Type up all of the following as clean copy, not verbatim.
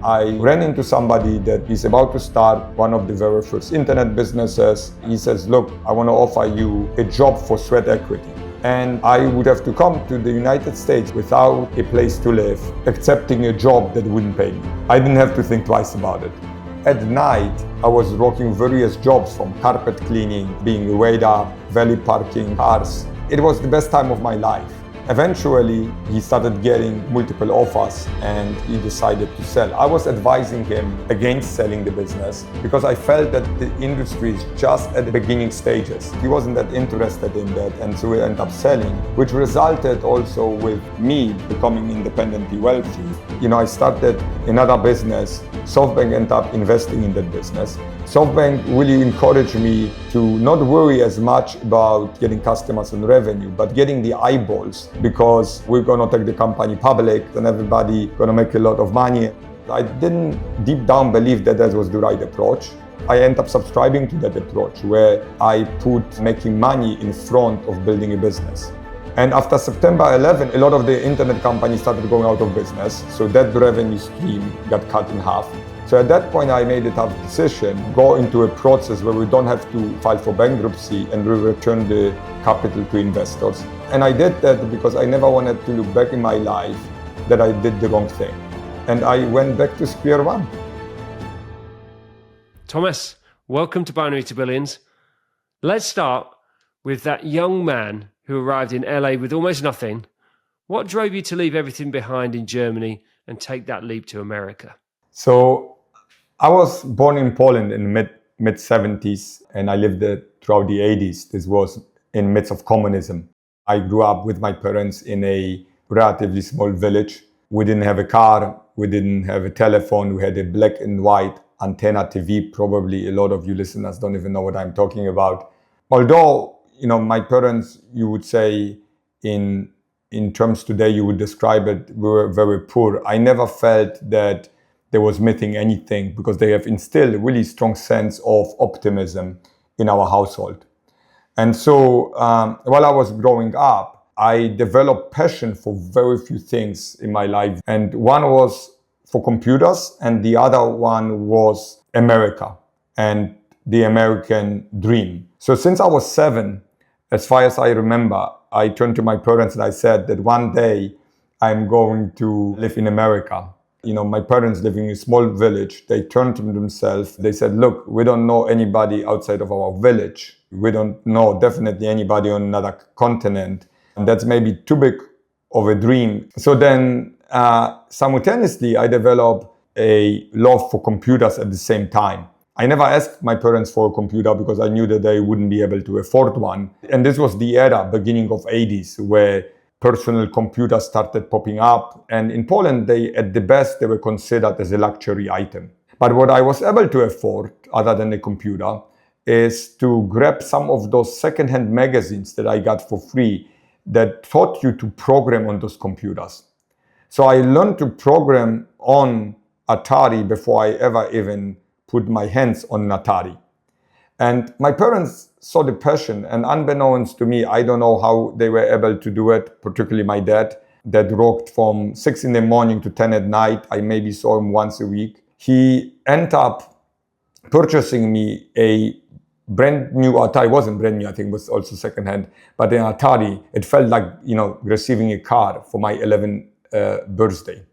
I ran into somebody that is about to start one of the very first internet businesses. He says, look, I want to offer you a job for sweat equity. And I would have to come to the United States without a place to live, accepting a job that wouldn't pay me. I didn't have to think twice about it. At night, I was working various jobs from carpet cleaning, being a waiter, valet parking cars. It was the best time of my life. Eventually, he started getting multiple offers and he decided to sell. I was advising him against selling the business because I felt that the industry is just at the beginning stages. He wasn't that interested in that, and so we ended up selling, which resulted also with me becoming independently wealthy. I started another business. SoftBank ended up investing in that business. SoftBank really encouraged me to not worry as much about getting customers and revenue, but getting the eyeballs, because we're going to take the company public and everybody going to make a lot of money. I didn't deep down believe that was the right approach. I ended up subscribing to that approach where I put making money in front of building a business. And after September 11, a lot of the internet companies started going out of business. So that revenue stream got cut in half. So at that point, I made a tough decision, go into a process where we don't have to file for bankruptcy and we return the capital to investors. And I did that because I never wanted to look back in my life that I did the wrong thing. And I went back to square one. Tomas, welcome to Binary to Billions. Let's start with that young man who arrived in LA with almost nothing. What drove you to leave everything behind in Germany and take that leap to America? So I was born in Poland in the mid 70s, and I lived there throughout the 80s. This was in the midst of communism. I grew up with my parents in a relatively small village. We didn't have a car, we didn't have a telephone, we had a black and white antenna TV. Probably a lot of you listeners don't even know what I'm talking about. Although, my parents, you would say in terms today, you would describe it, we were very poor. I never felt that there was missing anything because they have instilled a really strong sense of optimism in our household. And so while I was growing up, I developed passion for very few things in my life. And one was for computers and the other one was America and the American dream. So since I was 7, as far as I remember, I turned to my parents and I said that one day I'm going to live in America. My parents living in a small village, they turned to themselves. They said, look, we don't know anybody outside of our village. We don't know definitely anybody on another continent. And that's maybe too big of a dream. So then simultaneously, I developed a love for computers at the same time. I never asked my parents for a computer because I knew that they wouldn't be able to afford one. And this was the era, beginning of 80s, where personal computers started popping up. And in Poland, at the best, they were considered as a luxury item. But what I was able to afford, other than a computer, is to grab some of those secondhand magazines that I got for free that taught you to program on those computers. So I learned to program on Atari before I ever even put my hands on an Atari. And my parents saw the passion, and unbeknownst to me, I don't know how they were able to do it, particularly my dad, that worked from 6 in the morning to 10 at night. I maybe saw him once a week. He ended up purchasing me a brand new Atari. It wasn't brand new, I think it was also secondhand, but an Atari. It felt like, receiving a card for my 11th birthday.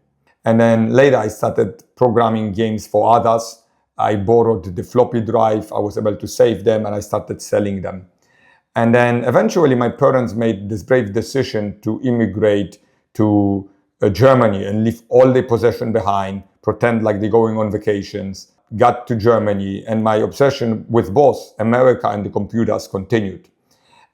And then later I started programming games for others. I borrowed the floppy drive, I was able to save them, and I started selling them. And then eventually my parents made this brave decision to immigrate to Germany and leave all their possession behind, pretend like they're going on vacations, got to Germany, and my obsession with both America and the computers continued.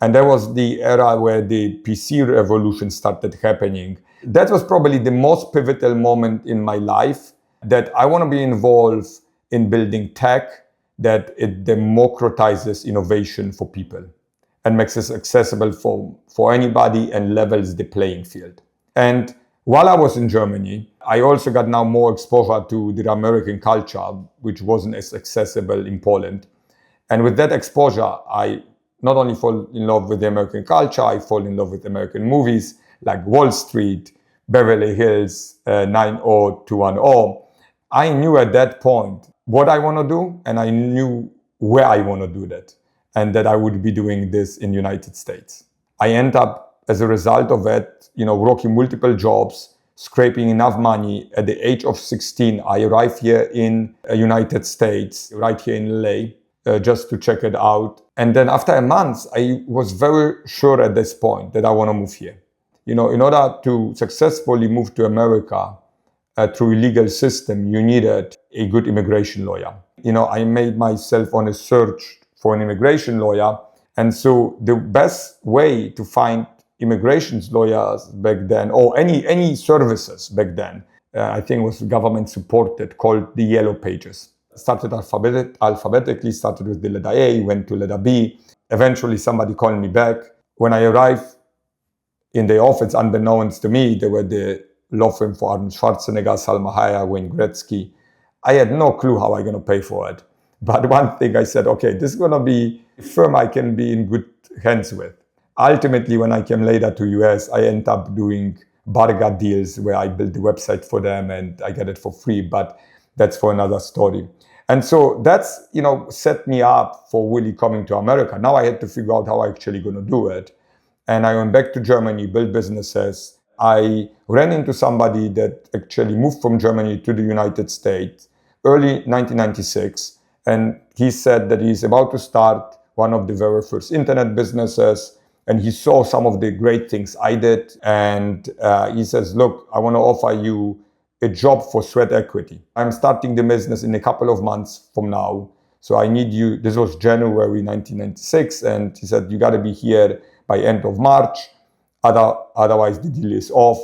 And that was the era where the PC revolution started happening. That was probably the most pivotal moment in my life, that I want to be involved in building tech that it democratizes innovation for people and makes it accessible for anybody and levels the playing field. And while I was in Germany, I also got now more exposure to the American culture, which wasn't as accessible in Poland. And with that exposure, I not only fall in love with the American culture, I fall in love with American movies like Wall Street, Beverly Hills 90210. I knew at that point what I want to do, and I knew where I want to do that, and that I would be doing this in the United States. I end up, as a result of it, working multiple jobs, scraping enough money. At the age of 16, I arrived here in the United States, right here in LA, just to check it out. And then after a month, I was very sure at this point that I want to move here. In order to successfully move to America through a legal system, you needed a good immigration lawyer. I made myself on a search for an immigration lawyer. And so the best way to find immigration lawyers back then, or any services back then, I think was government supported, called the Yellow Pages. Started alphabetically, started with the letter A, went to letter B. Eventually somebody called me back. When I arrived in the office, unbeknownst to me, they were the law firm for Arnold Schwarzenegger, Salma Hayek, Wayne Gretzky. I had no clue how I'm going to pay for it. But one thing I said, okay, this is going to be a firm I can be in good hands with. Ultimately, when I came later to US, I ended up doing bargain deals where I built the website for them and I get it for free, but that's for another story. And so that's, set me up for really coming to America. Now I had to figure out how I'm actually going to do it. And I went back to Germany, built businesses. I ran into somebody that actually moved from Germany to the United States early 1996. And he said that he's about to start one of the very first internet businesses. And he saw some of the great things I did. And he says, look, I want to offer you a job for sweat equity. I'm starting the business in a couple of months from now. So I need you. This was January 1996. And he said, you got to be here by end of March. Otherwise, the deal is off.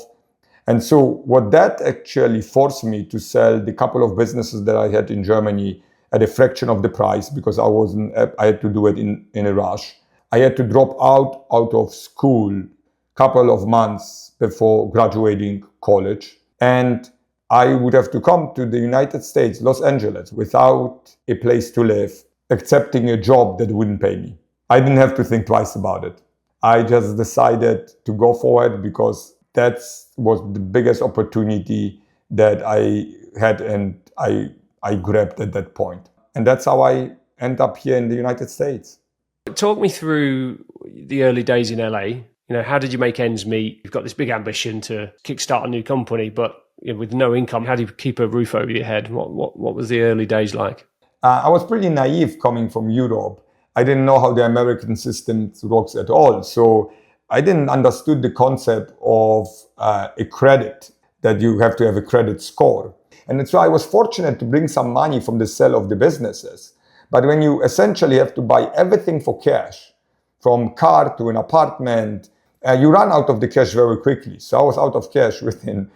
And so what that actually forced me to sell the couple of businesses that I had in Germany at a fraction of the price, because I had to do it in a rush. I had to drop out of school couple of months before graduating college. And I would have to come to the United States, Los Angeles, without a place to live, accepting a job that wouldn't pay me. I didn't have to think twice about it. I just decided to go for it because that was the biggest opportunity that I had and I grabbed at that point. And that's how I end up here in the United States. Talk me through the early days in LA. How did you make ends meet? You've got this big ambition to kickstart a new company, but with no income, how do you keep a roof over your head? What was the early days like? I was pretty naive coming from Europe. I didn't know how the American system works at all. So I didn't understood the concept of a credit, that you have to have a credit score. And so I was fortunate to bring some money from the sale of the businesses. But when you essentially have to buy everything for cash, from car to an apartment, you run out of the cash very quickly. So I was out of cash within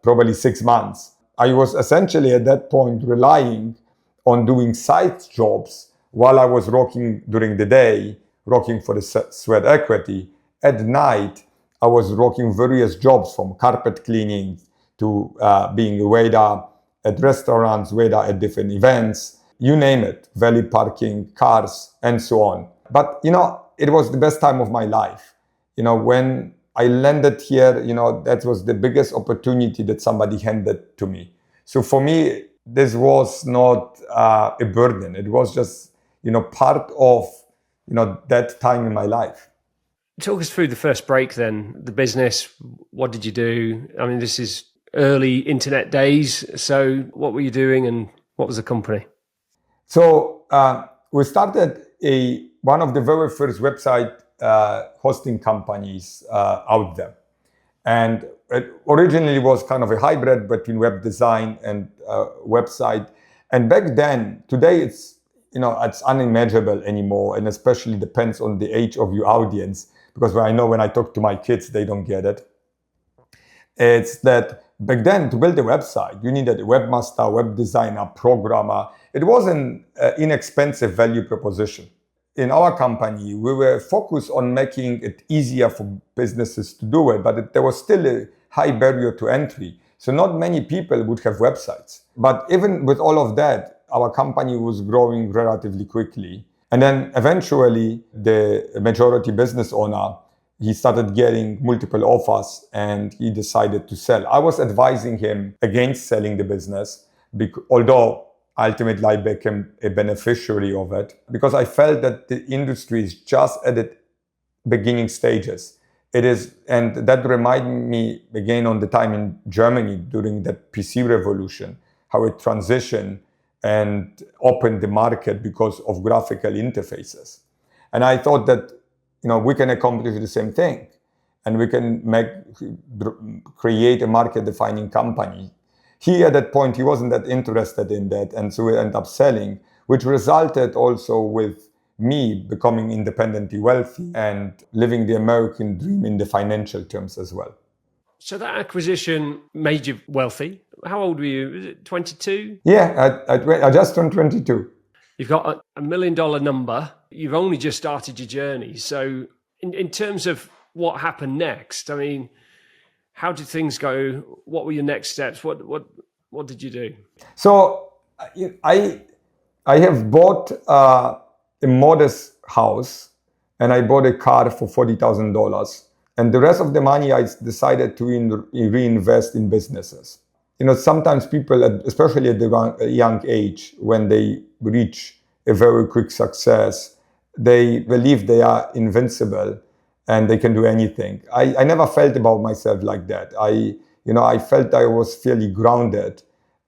probably 6 months. I was essentially at that point relying on doing side jobs while I was working during the day, working for the sweat equity. At night, I was working various jobs, from carpet cleaning to being a waiter at restaurants, waiter at different events, you name it, valet parking, cars, and so on. But, it was the best time of my life. When I landed here, that was the biggest opportunity that somebody handed to me. So for me, this was not a burden. It was just, part of, that time in my life. Talk us through the first break then, the business. What did you do? I mean, this is early internet days. So what were you doing and what was the company? So we started one of the very first website hosting companies out there. And it originally was kind of a hybrid between web design and website. And back then, today it's unimaginable anymore, and especially depends on the age of your audience, because I know when I talk to my kids, they don't get it. It's that back then, to build a website, you needed a webmaster, web designer, programmer. It wasn't an inexpensive value proposition. In our company, we were focused on making it easier for businesses to do it, but there was still a high barrier to entry. So not many people would have websites. But even with all of that, our company was growing relatively quickly. And then eventually, the majority business owner he started getting multiple offers and he decided to sell. I was advising him against selling the business, although ultimately I became a beneficiary of it, because I felt that the industry is just at the beginning stages. It is, and that reminded me again on the time in Germany during that PC revolution, how it transitioned and opened the market because of graphical interfaces. And I thought that, we can accomplish the same thing, and we can create a market-defining company. He, at that point, he wasn't that interested in that, and so we ended up selling, which resulted also with me becoming independently wealthy and living the American dream in the financial terms as well. So that acquisition made you wealthy. How old were you? Was it 22? Yeah, I just turned 22. You've got a $1 million number. You've only just started your journey. So in terms of what happened next, I mean, how did things go? What were your next steps? What did you do? So I have bought a modest house, and I bought a car for $40,000. And the rest of the money I decided to reinvest in businesses. Sometimes people, especially at a young age, when they reach a very quick success, they believe they are invincible and they can do anything. I never felt about myself like that. I felt I was fairly grounded,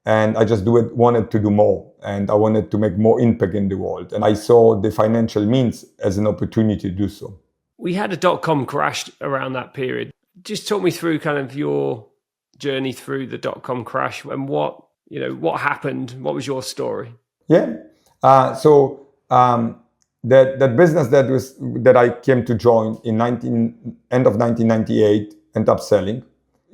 and I just wanted to do more, and I wanted to make more impact in the world. And I saw the financial means as an opportunity to do so. We had a dot-com crash around that period. Just talk me through kind of your journey through the dot-com crash and what happened. What was your story? Yeah. So that business that I came to join in end of 1998 ended up selling.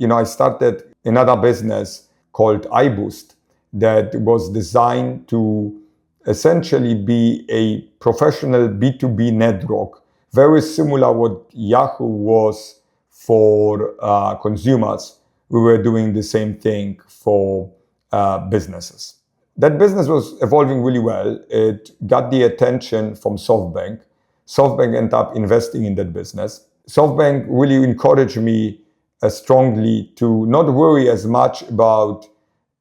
I started another business called iBoost that was designed to essentially be a professional B2B network, very similar what Yahoo was for consumers. We were doing the same thing for businesses. That business was evolving really well. It got the attention from SoftBank. SoftBank ended up investing in that business. SoftBank really encouraged me strongly to not worry as much about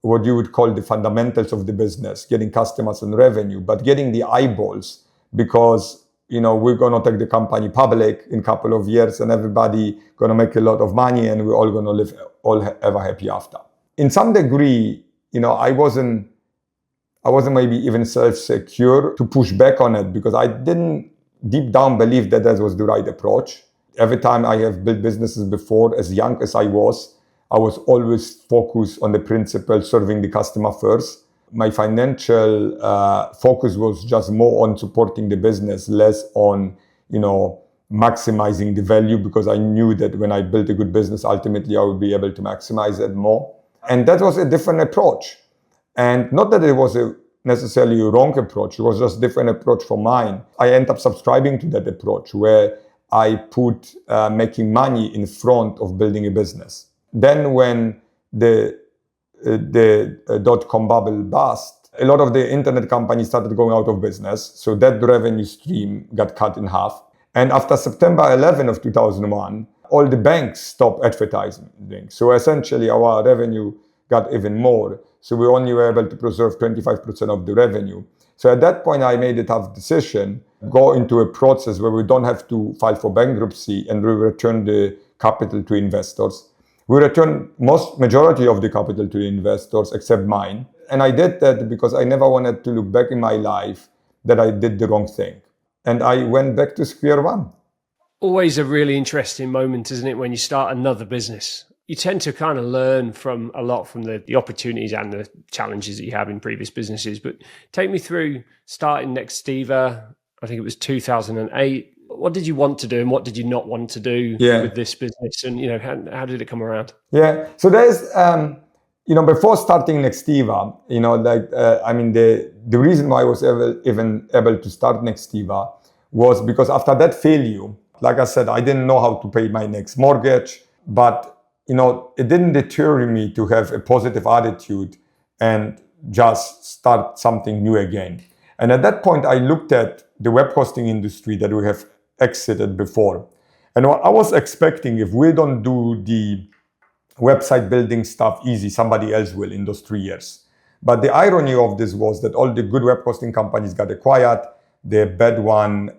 what you would call the fundamentals of the business, getting customers and revenue, but getting the eyeballs, because we're going to take the company public in a couple of years, and everybody going to make a lot of money, and we're all going to live all ever happy after. In some degree, I wasn't maybe even self-secure to push back on it, because I didn't deep down believe that was the right approach. Every time I have built businesses before, as young as I was always focused on the principle serving the customer first. My financial focus was just more on supporting the business, less on, maximizing the value, because I knew that when I built a good business, ultimately I would be able to maximize it more. And that was a different approach. And not that it was necessarily a wrong approach, it was just a different approach from mine. I ended up subscribing to that approach, where I put making money in front of building a business. Then when the dot-com bubble burst, a lot of the internet companies started going out of business. So that revenue stream got cut in half. And after September 11 of 2001, all the banks stopped advertising. So essentially our revenue got even more. So we only were able to preserve 25% of the revenue. So at that point, I made a tough decision, go into a process where we don't have to file for bankruptcy, and we return the capital to investors. We returned majority of the capital to the investors except mine. And I did that because I never wanted to look back in my life that I did the wrong thing. And I went back to square one. Always a really interesting moment, isn't it, when you start another business? You tend to kind of learn from the opportunities and the challenges that you have in previous businesses. But take me through starting Nextiva. I think it was 2008. What did you want to do and what did you not want to do with this business? And, how did it come around? Yeah. So there's, before starting Nextiva, the reason why I was even able to start Nextiva was because after that failure, like I said, I didn't know how to pay my next mortgage, but, it didn't deter me to have a positive attitude and just start something new again. And at that point, I looked at the web hosting industry that we have exited before. And I was expecting if we don't do the website building stuff easy, somebody else will in those 3 years. But the irony of this was that all the good web hosting companies got acquired. The bad one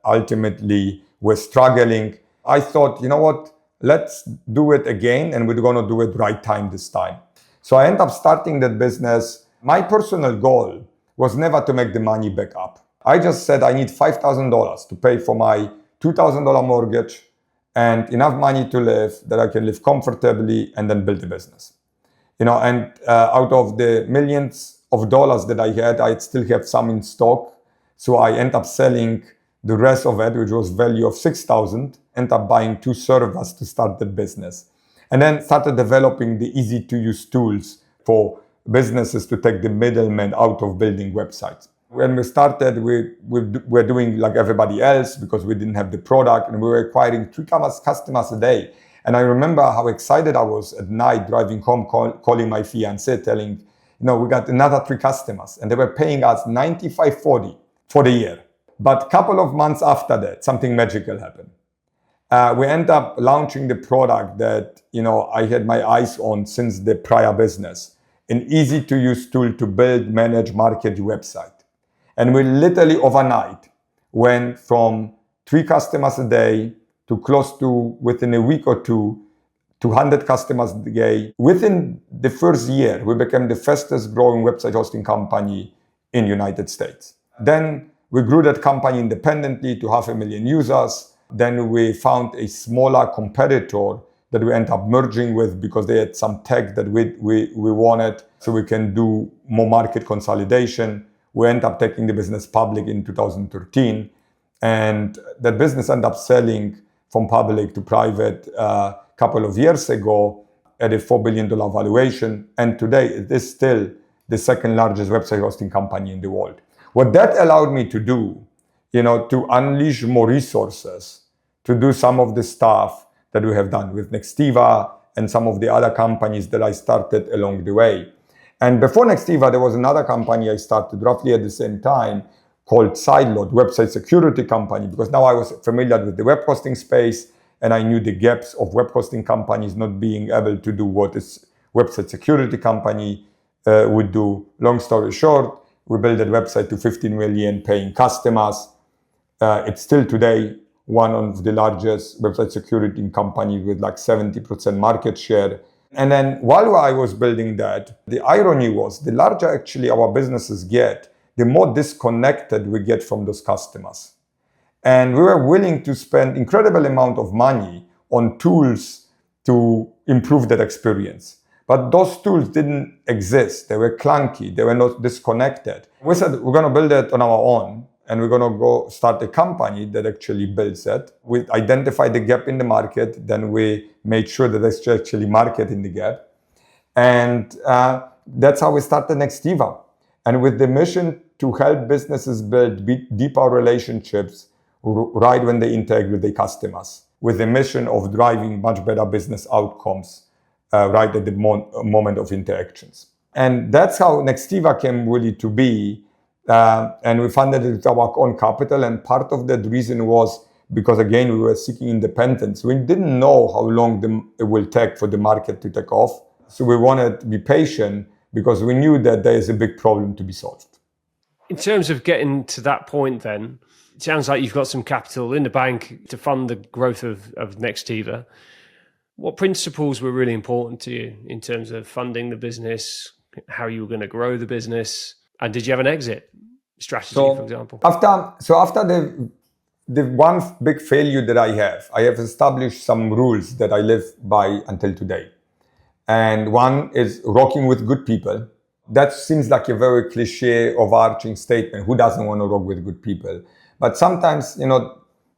ultimately was struggling. I thought, you know what, let's do it again, and we're going to do it right time this time. So I ended up starting that business. My personal goal was never to make the money back up. I just said I need $5,000 to pay for my $2,000 mortgage and enough money to live that I can live comfortably and then build a business. And out of the millions of dollars that I had, I still have some in stock. So I end up selling the rest of it, which was value of $6,000, end up buying 2 servers to start the business. And then started developing the easy to use tools for businesses to take the middleman out of building websites. When we started, we were doing like everybody else because we didn't have the product, and we were acquiring 3 customers a day. And I remember how excited I was at night driving home, calling my fiancée, telling, we got another 3 customers, and they were paying us $95.40 for the year. But a couple of months after that, something magical happened. We end up launching the product that, I had my eyes on since the prior business, an easy to use tool to build, manage, market your website. And we literally overnight went from 3 customers a day to close to, within a week or two, 200 customers a day. Within the first year, we became the fastest growing website hosting company in the United States. Then we grew that company independently to 500,000 users. Then we found a smaller competitor that we ended up merging with because they had some tech that we wanted, so we can do more market consolidation. We ended up taking the business public in 2013, and that business ended up selling from public to private a couple of years ago at a $4 billion valuation. And today it is still the second largest website hosting company in the world. What that allowed me to do, to unleash more resources, to do some of the stuff that we have done with Nextiva and some of the other companies that I started along the way. And before Nextiva, there was another company I started roughly at the same time called Sideload, website security company, because now I was familiar with the web hosting space and I knew the gaps of web hosting companies not being able to do what a website security company would do. Long story short, we built that website to 15 million paying customers. It's still today one of the largest website security companies with like 70% market share. And then while I was building that, the irony was the larger actually our businesses get, the more disconnected we get from those customers. And we were willing to spend incredible amount of money on tools to improve that experience. But those tools didn't exist. They were clunky. They were not disconnected. We said, we're going to build it on our own, and we're going to go start a company that actually builds it. We identified the gap in the market. Then we made sure that there's actually market in the gap. And that's how we started Nextiva. And with the mission to help businesses build deeper relationships right when they interact with their customers, with the mission of driving much better business outcomes right at the moment of interactions. And that's how Nextiva came really to be. And we funded it with our own capital. And part of that reason was because, again, we were seeking independence. We didn't know how long it will take for the market to take off. So we wanted to be patient because we knew that there is a big problem to be solved. In terms of getting to that point then, it sounds like you've got some capital in the bank to fund the growth of Nextiva. What principles were really important to you in terms of funding the business, how you were going to grow the business, and did you have an exit strategy, for example? After the one big failure that I have established some rules that I live by until today. And one is working with good people. That seems like a very cliche, overarching statement. Who doesn't want to work with good people? But sometimes,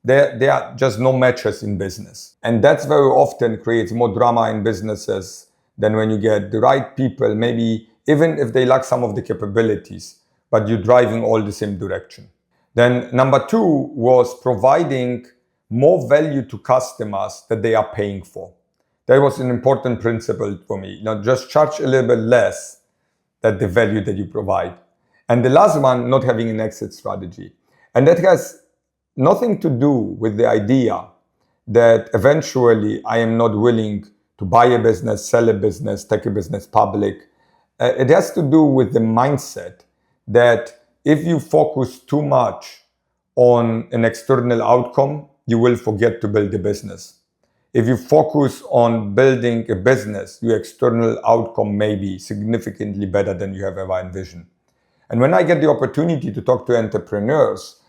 there are just no matches in business. And that's very often creates more drama in businesses than when you get the right people, maybe even if they lack some of the capabilities, but you're driving all the same direction. Then number 2 was providing more value to customers that they are paying for. That was an important principle for me. Just charge a little bit less than the value that you provide. And the last one, not having an exit strategy. And that has nothing to do with the idea that eventually I am not willing to buy a business, sell a business, take a business public. It has to do with the mindset that if you focus too much on an external outcome, you will forget to build a business. If you focus on building a business, your external outcome may be significantly better than you have ever envisioned. And when I get the opportunity to talk to entrepreneurs,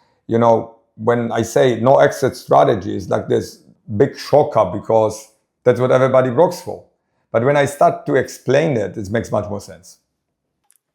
when I say no exit strategy, it's like this big shocker because that's what everybody works for. But when I start to explain it, it makes much more sense.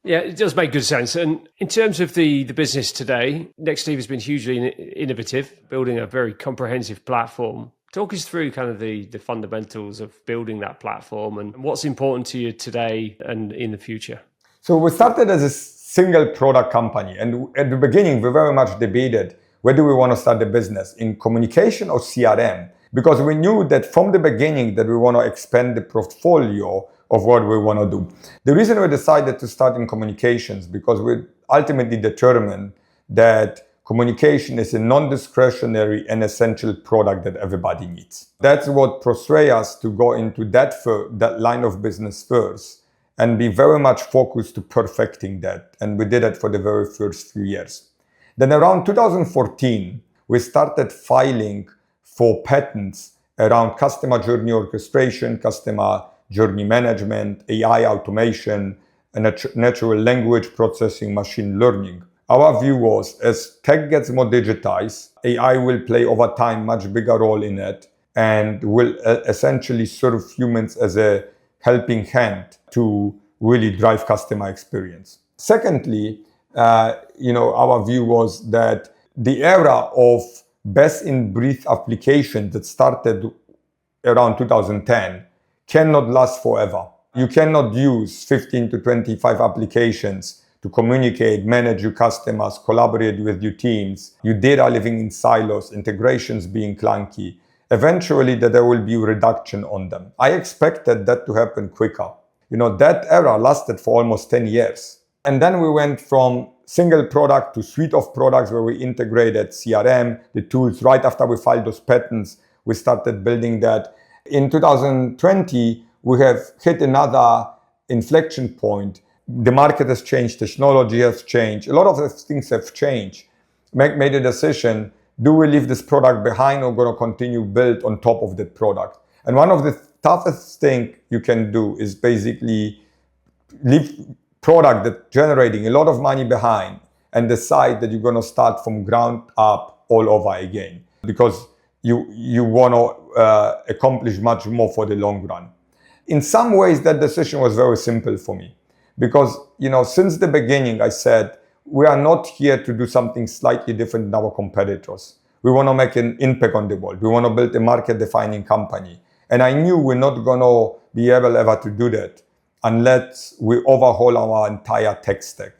Yeah, it does make good sense. And in terms of the business today, Nextiva has been hugely innovative, building a very comprehensive platform. Talk us through kind of the fundamentals of building that platform and what's important to you today and in the future. So we started as a single product company. And at the beginning, we very much debated, where do we want to start the business, in communication or CRM? Because we knew that from the beginning that we want to expand the portfolio of what we want to do. The reason we decided to start in communications, because we ultimately determined that communication is a non-discretionary and essential product that everybody needs. That's what persuaded us to go into that line of business first and be very much focused to perfecting that. And we did it for the very first few years. Then around 2014, we started filing for patents around customer journey orchestration, customer journey management, AI automation, and natural language processing, machine learning. Our view was, as tech gets more digitized, AI will play over time much bigger role in it and will essentially serve humans as a helping hand to really drive customer experience. Secondly, our view was that the era of best-in-breed application that started around 2010 cannot last forever. You cannot use 15 to 25 applications to communicate, manage your customers, collaborate with your teams, your data living in silos, integrations being clunky. Eventually, there will be a reduction on them. I expected that to happen quicker. That era lasted for almost 10 years. And then we went from single product to suite of products where we integrated CRM, the tools. Right after we filed those patents, we started building that. In 2020, we have hit another inflection point. The market has changed, technology has changed, a lot of things have changed. Made a decision, do we leave this product behind or going to continue build on top of that product? And one of the toughest thing you can do is basically leave product that's generating a lot of money behind and decide that you're going to start from ground up all over again because you want to accomplish much more for the long run. In some ways, that decision was very simple for me because, since the beginning, I said, we are not here to do something slightly different than our competitors. We want to make an impact on the world. We want to build a market-defining company. And I knew we're not going to be able ever to do that unless we overhaul our entire tech stack.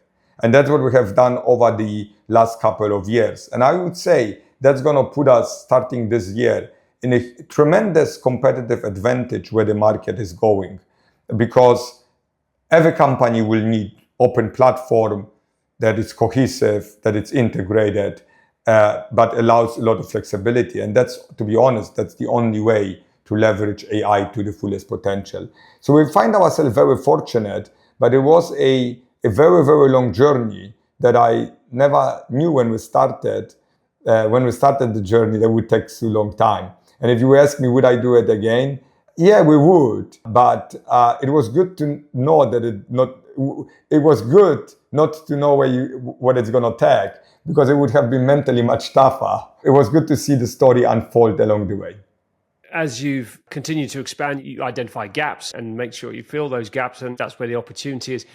And that's what we have done over the last couple of years. And I would say that's going to put us, starting this year, in a tremendous competitive advantage where the market is going. Because every company will need open platform that is cohesive, that it's integrated, but allows a lot of flexibility. And that's, to be honest, that's the only way to leverage AI to the fullest potential. So we find ourselves very fortunate, but it was a very, very long journey that I never knew when we started the journey that would take so long time. And if you ask me, would I do it again? Yeah, we would. But it was good to know that it was good not to know what it's going to take, because it would have been mentally much tougher. It was good to see the story unfold along the way. As you've continued to expand, you identify gaps and make sure you fill those gaps, and that's where the opportunity is.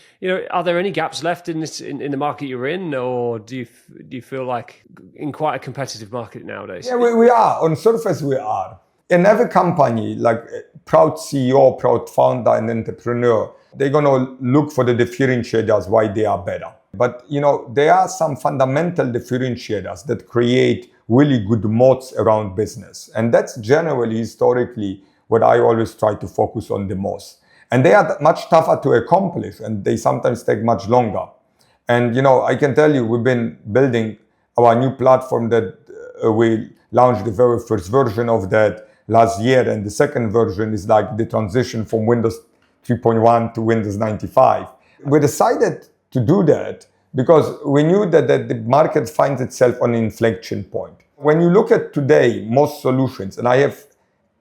Are there any gaps left in the market you're in, or do you feel like in quite a competitive market nowadays? Yeah, we are. On surface, we are. In every company, like proud CEO, proud founder, and entrepreneur, they're going to look for the differentiators why they are better. But there are some fundamental differentiators that create really good moats around business. And that's generally, historically, what I always try to focus on the most. And they are much tougher to accomplish, and they sometimes take much longer. And, I can tell you, we've been building our new platform that we launched the very first version of that last year, and the second version is like the transition from Windows 3.1 to Windows 95. We decided to do that because we knew that the market finds itself on an inflection point. When you look at today, most solutions, and I have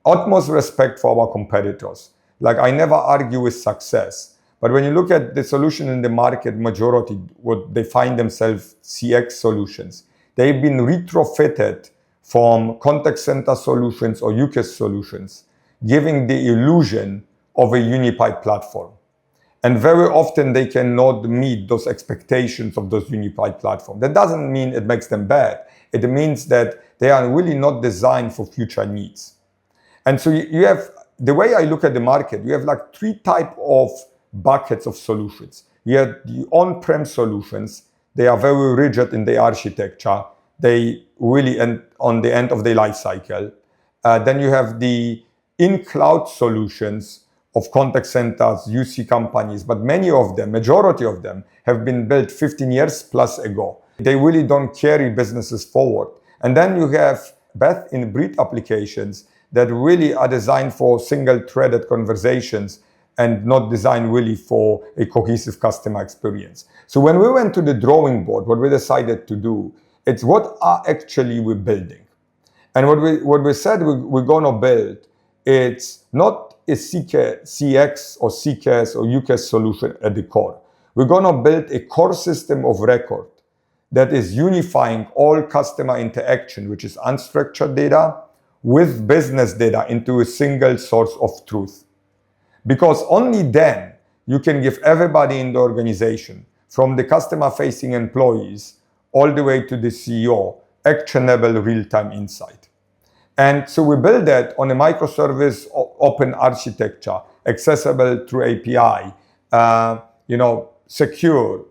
utmost respect for our competitors, like I never argue with success, but when you look at the solution in the market, majority, what they find themselves CX solutions, they've been retrofitted from contact center solutions or UCaaS solutions, giving the illusion of a unified platform. And very often they cannot meet those expectations of those unified platforms. That doesn't mean it makes them bad. It means that they are really not designed for future needs. And so you have, the way I look at the market, you have like three types of buckets of solutions. You have the on-prem solutions. They are very rigid in their architecture. They really end on the end of their life cycle. Then you have the in-cloud solutions of contact centers, UC companies, but many of them, majority of them, have been built 15 years plus ago. They really don't carry businesses forward. And then you have best-in-breed applications that really are designed for single-threaded conversations and not designed really for a cohesive customer experience. So when we went to the drawing board, what we decided to do, it's what are actually we building. And what we said we're going to build, it's not a CX or CCaaS or UCaaS solution at the core. We're going to build a core system of record that is unifying all customer interaction, which is unstructured data, with business data into a single source of truth. Because only then you can give everybody in the organization, from the customer-facing employees all the way to the CEO, actionable real-time insight. And so we build that on a microservice open architecture, accessible through API, secure,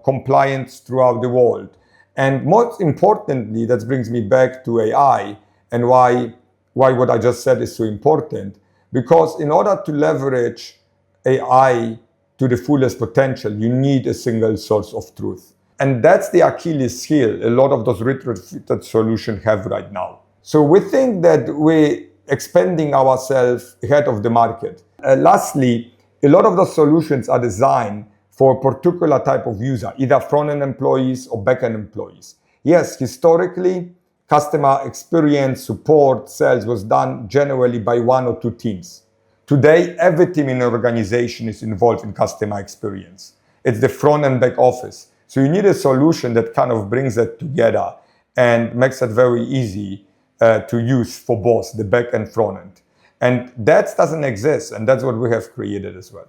compliance throughout the world. And most importantly, that brings me back to AI and why what I just said is so important. Because in order to leverage AI to the fullest potential, you need a single source of truth. And that's the Achilles heel a lot of those retrofitted solutions have right now. So we think that we're expanding ourselves ahead of the market. Lastly, a lot of those solutions are designed for a particular type of user, either front-end employees or back-end employees. Yes, historically, customer experience, support, sales was done generally by one or two teams. Today, every team in an organization is involved in customer experience. It's the front and back office. So you need a solution that kind of brings it together and makes it very easy to use for both the back and front end. And that doesn't exist, and that's what we have created as well.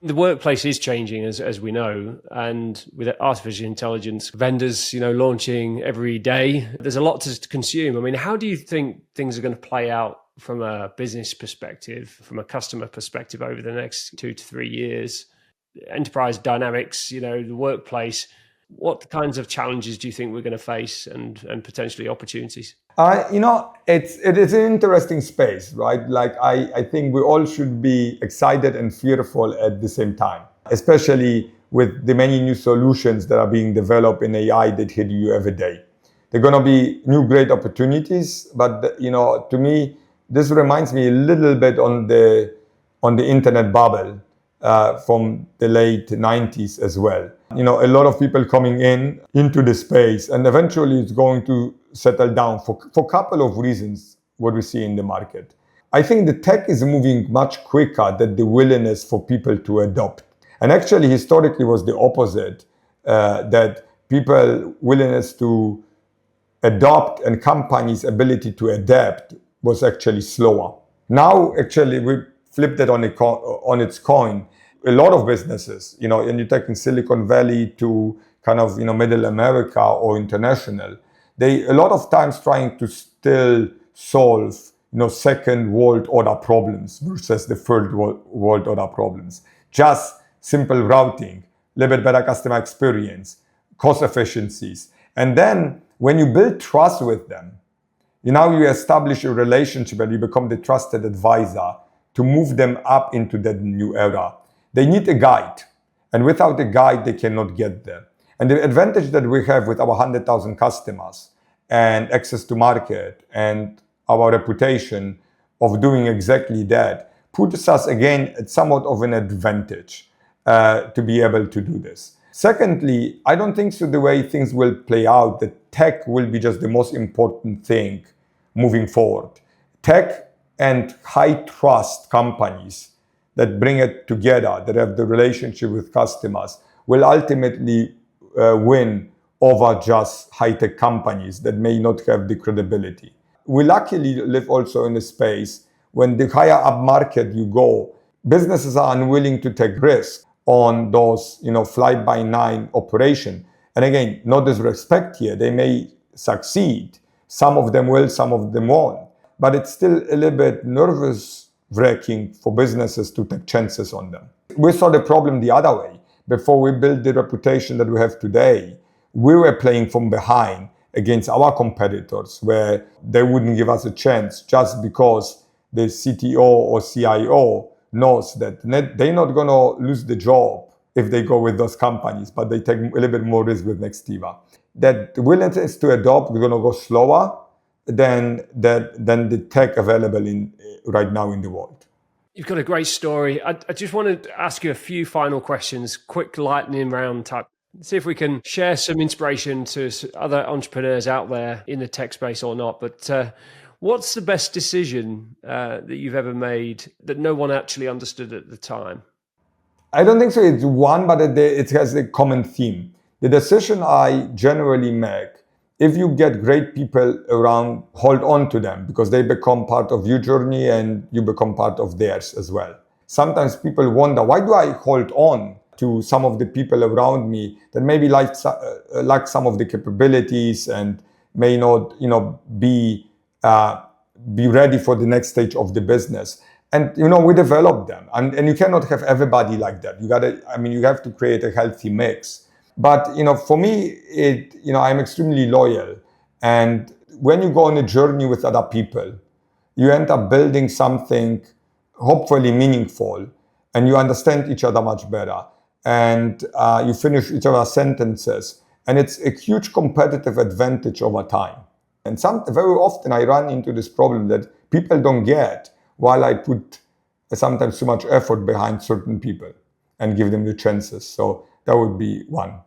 The workplace is changing, as we know, and with artificial intelligence, vendors, launching every day, there's a lot to consume. I mean, how do you think things are going to play out from a business perspective, from a customer perspective over the next 2 to 3 years? Enterprise dynamics, the workplace, what kinds of challenges do you think we're going to face and potentially opportunities? It is an interesting space, right? Like I think we all should be excited and fearful at the same time, especially with the many new solutions that are being developed in AI that hit you every day. They're going to be new great opportunities, but to me, this reminds me a little bit on the internet bubble from the late 90s as well. A lot of people coming into the space, and eventually it's going to settle down for a couple of reasons, what we see in the market. I think the tech is moving much quicker than the willingness for people to adopt. And actually, historically, was the opposite, that people willingness to adopt and companies' ability to adapt was actually slower. Now, actually, we flipped it on its coin. A lot of businesses, and you're taking Silicon Valley to kind of, Middle America or international, they a lot of times trying to still solve, second world order problems versus the third world order problems. Just simple routing, a little bit better customer experience, cost efficiencies. And then when you build trust with them, now you establish a relationship and you become the trusted advisor to move them up into that new era. They need a guide, and without a guide, they cannot get there. And the advantage that we have with our 100,000 customers and access to market and our reputation of doing exactly that puts us again at somewhat of an advantage to be able to do this. Secondly, I don't think so the way things will play out, that tech will be just the most important thing moving forward. Tech and high trust companies that bring it together, that have the relationship with customers, will ultimately win over just high-tech companies that may not have the credibility. We luckily live also in a space when the higher up market you go, businesses are unwilling to take risks on those, fly-by-night operation. And again, no disrespect here, they may succeed. Some of them will, some of them won't. But it's still a little bit nervous-wracking for businesses to take chances on them. We saw the problem the other way. Before we built the reputation that we have today, we were playing from behind against our competitors, where they wouldn't give us a chance just because the CTO or CIO knows that they're not going to lose the job if they go with those companies, but they take a little bit more risk with Nextiva. That willingness to adopt, we're going to go slower than the tech available right now in the world. You've got a great story. I just wanted to ask you a few final questions, quick lightning round type. See if we can share some inspiration to other entrepreneurs out there in the tech space or not. But what's the best decision that you've ever made that no one actually understood at the time? I don't think so. It's one, but it has a common theme. The decision I generally make, if you get great people around, hold on to them because they become part of your journey and you become part of theirs as well. Sometimes people wonder, why do I hold on to some of the people around me that maybe lack some of the capabilities and may not, be ready for the next stage of the business. And, we develop them. And you cannot have everybody like that. You have to create a healthy mix. But, for me, I'm extremely loyal. And when you go on a journey with other people, you end up building something hopefully meaningful, and you understand each other much better. And you finish each other's sentences. And it's a huge competitive advantage over time. And very often I run into this problem that people don't get while I put sometimes too much effort behind certain people and give them the chances. So that would be one.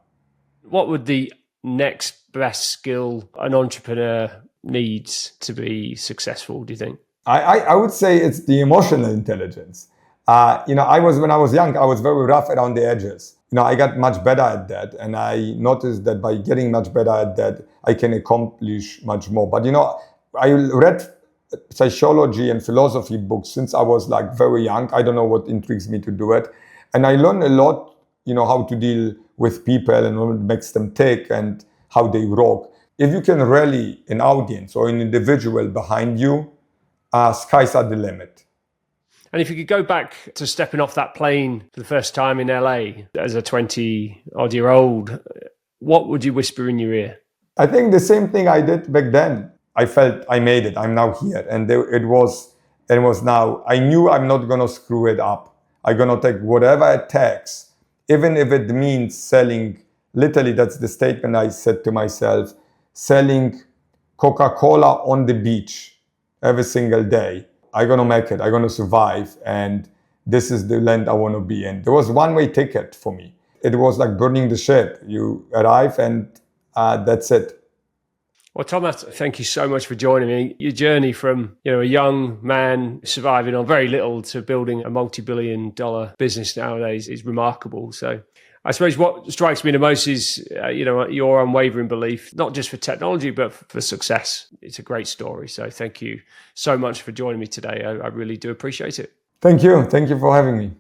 What would the next best skill an entrepreneur needs to be successful, do you think? I would say it's the emotional intelligence. When I was young, I was very rough around the edges. I got much better at that. And I noticed that by getting much better at that, I can accomplish much more. But, I read psychology and philosophy books since I was very young. I don't know what intrigues me to do it. And I learned a lot, how to deal with people and what makes them tick and how they rock. If you can rally an audience or an individual behind you, skies are the limit. And if you could go back to stepping off that plane for the first time in LA as a 20-odd-year-old, what would you whisper in your ear? I think the same thing I did back then. I felt I made it. I'm now here. And it was now. I knew I'm not going to screw it up. I'm going to take whatever it takes, even if it means selling. Literally, that's the statement I said to myself, selling Coca-Cola on the beach every single day. I'm going to make it. I'm going to survive. And this is the land I want to be in. There was one-way ticket for me. It was like burning the ship. You arrive and that's it. Well, Tomas, thank you so much for joining me. Your journey from, a young man surviving on very little to building a multi-billion-dollar business nowadays is remarkable. So I suppose what strikes me the most is, your unwavering belief, not just for technology, but for success. It's a great story. So thank you so much for joining me today. I really do appreciate it. Thank you. Thank you for having me.